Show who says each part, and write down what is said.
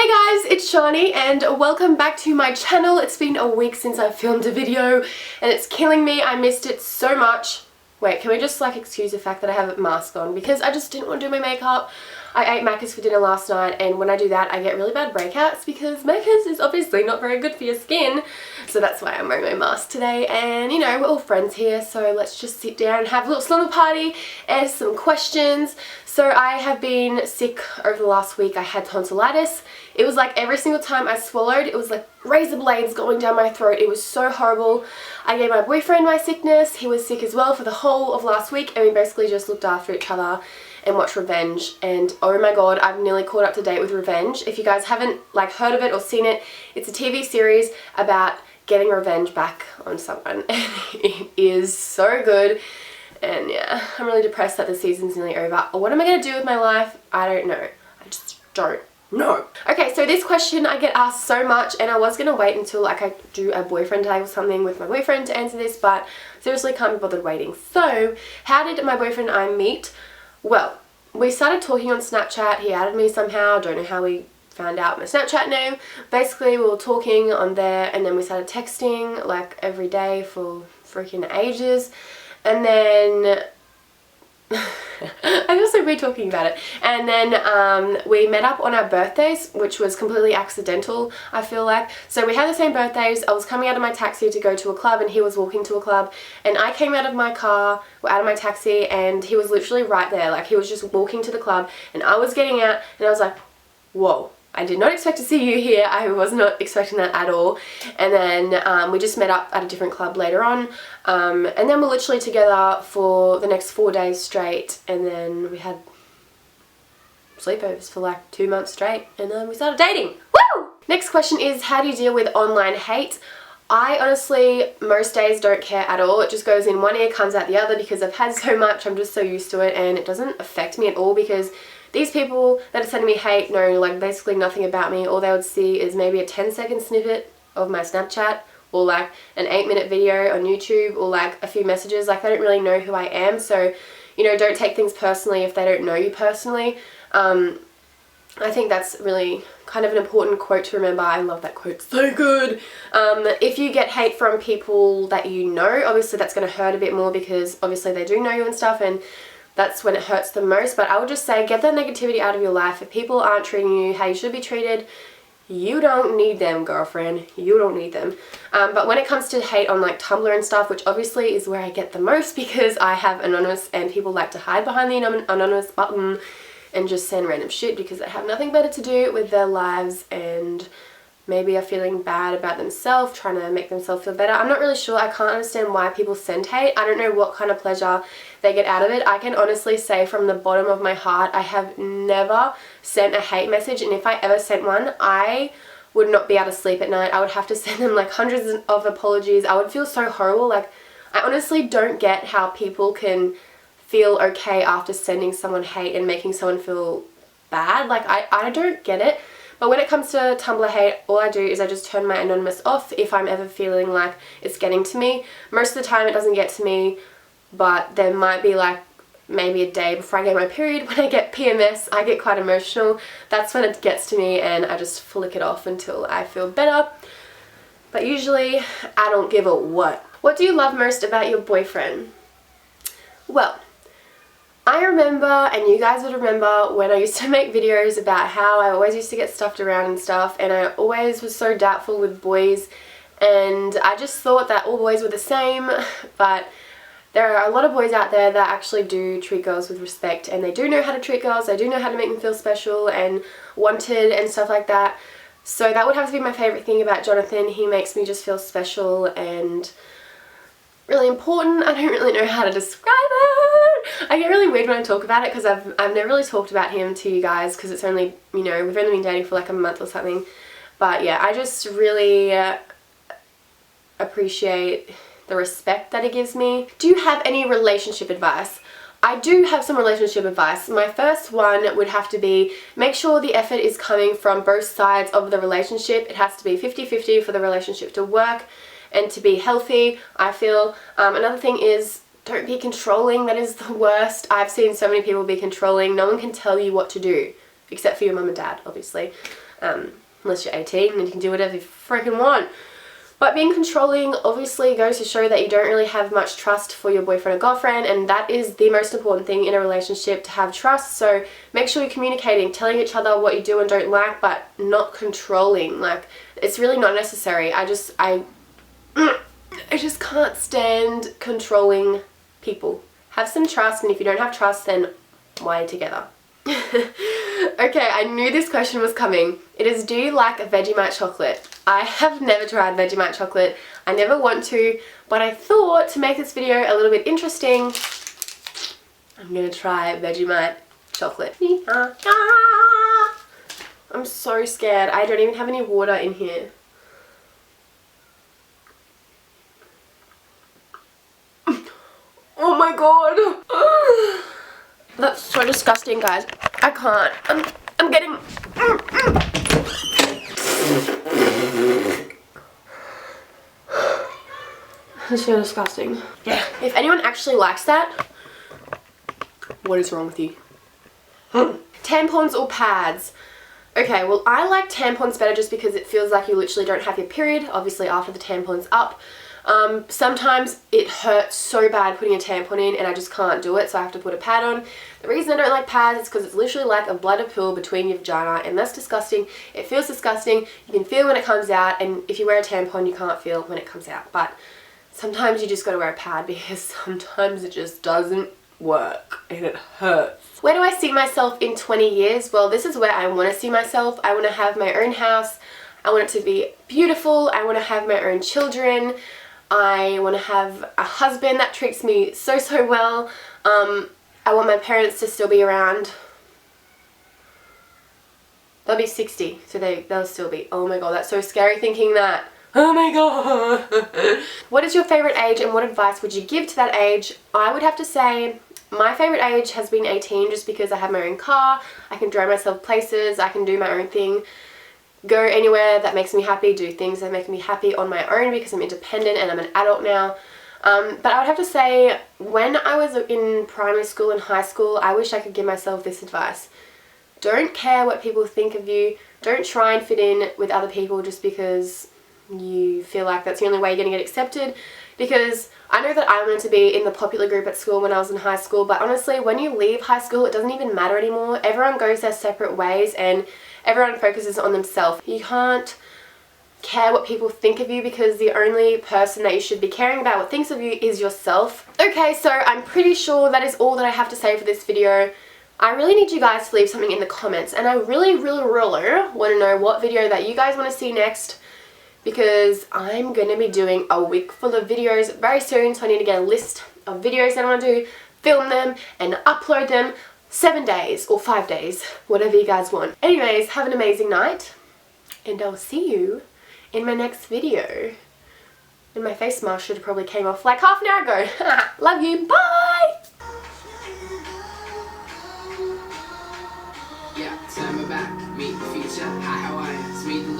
Speaker 1: Hey guys, it's Shani and welcome back to my channel. It's been a week since I filmed a video and it's killing me. I missed it so much. Wait, can we just excuse the fact that I have a mask on because I just didn't want to do my makeup. I ate Macca's for dinner last night and when I do that I get really bad breakouts because Macca's is obviously not very good for your skin. So that's why I'm wearing my mask today and you know, we're all friends here, so let's just sit down and have a little slumber party, answer some questions. So I have been sick over the last week. I had tonsillitis. It was like every single time I swallowed, it was like razor blades going down my throat. It was so horrible. I gave my boyfriend my sickness. He was sick as well for the whole of last week and we basically just looked after each other and watched Revenge. And oh my god, I've nearly caught up to date with Revenge. If you guys haven't heard of it or seen it, it's a TV series about getting revenge back on someone and it is so good. And yeah, I'm really depressed that the season's nearly over. What am I going to do with my life? I don't know. I just don't know. Okay, so this question I get asked so much and I was going to wait until I do a boyfriend tag or something with my boyfriend to answer this, but seriously can't be bothered waiting. So, how did my boyfriend and I meet? Well, we started talking on Snapchat. He added me somehow. Don't know how we found out my Snapchat name. Basically, we were talking on there and then we started texting every day for freaking ages. And then I feel so weird talking about it. And then we met up on our birthdays, which was completely accidental, I feel like. So we had the same birthdays. I was coming out of my taxi to go to a club and he was walking to a club. And I came out of my car, out of my taxi, and he was literally right there. He was just walking to the club and I was getting out and I was like, whoa. I did not expect to see you here. I was not expecting that at all. And then we just met up at a different club later on. And then we're literally together for the next 4 days straight. And then we had sleepovers for 2 months straight. And then we started dating. Woo! Next question is, how do you deal with online hate? I honestly, most days don't care at all. It just goes in one ear, comes out the other because I've had so much. I'm just so used to it and it doesn't affect me at all because these people that are sending me hate know basically nothing about me. All they would see is maybe a 10-second snippet of my Snapchat or an 8-minute video on YouTube or a few messages. They don't really know who I am. So, you know, don't take things personally if they don't know you personally. I think that's really kind of an important quote to remember. I love that quote, so good. If you get hate from people that you know, obviously that's going to hurt a bit more because obviously they do know you and stuff and that's when it hurts the most. But I would just say get that negativity out of your life. If people aren't treating you how you should be treated, you don't need them, girlfriend. You don't need them. But when it comes to hate on Tumblr and stuff, which obviously is where I get the most because I have anonymous and people like to hide behind the anonymous button and just send random shit because they have nothing better to do with their lives and maybe are feeling bad about themselves, trying to make themselves feel better. I'm not really sure. I can't understand why people send hate. I don't know what kind of pleasure they get out of it. I can honestly say from the bottom of my heart, I have never sent a hate message, and if I ever sent one, I would not be able to sleep at night. I would have to send them hundreds of apologies. I would feel so horrible. I honestly don't get how people can feel okay after sending someone hate and making someone feel bad. I don't get it. But when it comes to Tumblr hate, all I do is I just turn my anonymous off if I'm ever feeling like it's getting to me. Most of the time it doesn't get to me, but there might be maybe a day before I get my period. When I get PMS, I get quite emotional. That's when it gets to me and I just flick it off until I feel better. But usually I don't give a what. What do you love most about your boyfriend? Well, I remember, and you guys would remember, when I used to make videos about how I always used to get stuffed around and stuff, and I always was so doubtful with boys, and I just thought that all boys were the same, but there are a lot of boys out there that actually do treat girls with respect, and they do know how to treat girls, they do know how to make them feel special and wanted and stuff like that. So that would have to be my favourite thing about Jonathan. He makes me just feel special and really important. I don't really know how to describe it. I get really weird when I talk about it because I've never really talked about him to you guys because it's only, you know, we've only been dating for a month or something. But yeah, I just really appreciate the respect that he gives me. Do you have any relationship advice? I do have some relationship advice. My first one would have to be make sure the effort is coming from both sides of the relationship. It has to be 50-50 for the relationship to work and to be healthy, I feel. Another thing is don't be controlling. That is the worst. I've seen so many people be controlling. No one can tell you what to do except for your mum and dad, obviously. unless you're 18 and you can do whatever you freaking want. But being controlling obviously goes to show that you don't really have much trust for your boyfriend or girlfriend, and that is the most important thing in a relationship, to have trust. So make sure you're communicating, telling each other what you do and don't like, but not controlling. Like, it's really not necessary. I just can't stand controlling people. Have some trust, and if you don't have trust, then why together? Okay, I knew this question was coming. It is, do you like Vegemite chocolate? I have never tried Vegemite chocolate. I never want to, but I thought to make this video a little bit interesting, I'm gonna try Vegemite chocolate. I'm so scared. I don't even have any water in here. Oh my god. That's so disgusting, guys. I can't. I'm getting... That's so disgusting. Yeah. If anyone actually likes that, what is wrong with you? Tampons or pads? Okay, well, I like tampons better just because it feels like you literally don't have your period, obviously after the tampon's up. Sometimes it hurts so bad putting a tampon in and I just can't do it, so I have to put a pad on. The reason I don't like pads is because it's literally like a bladder pill between your vagina, and that's disgusting. It feels disgusting. You can feel when it comes out, and if you wear a tampon you can't feel when it comes out. But sometimes you just gotta wear a pad because sometimes it just doesn't work and it hurts. Where do I see myself in 20 years? Well, this is where I want to see myself. I want to have my own house. I want it to be beautiful. I want to have my own children. I want to have a husband that treats me so well. I want my parents to still be around. They'll be 60, so they'll still be. Oh my god, that's so scary thinking that. Oh my god. What is your favorite age and what advice would you give to that age? I would have to say my favorite age has been 18, just because I have my own car, I can drive myself places, I can do my own thing. Go anywhere that makes me happy, do things that make me happy on my own because I'm independent and I'm an adult now. But I would have to say, when I was in primary school and high school, I wish I could give myself this advice. Don't care what people think of you. Don't try and fit in with other people just because you feel like that's the only way you're going to get accepted. Because I know that I wanted to be in the popular group at school when I was in high school, but honestly, when you leave high school, it doesn't even matter anymore. Everyone goes their separate ways and everyone focuses on themselves. You can't care what people think of you because the only person that you should be caring about what thinks of you is yourself. Okay, so I'm pretty sure that is all that I have to say for this video. I really need you guys to leave something in the comments, and I really want to know what video that you guys want to see next, because I'm going to be doing a week full of videos very soon, so I need to get a list of videos that I want to do, film them and upload them 7 days or 5 days, whatever you guys want. Anyways, have an amazing night and I'll see you in my next video. And my face mask should have probably came off like half an hour ago. Love you, bye!
Speaker 2: Yeah, turn my back, meet the future, how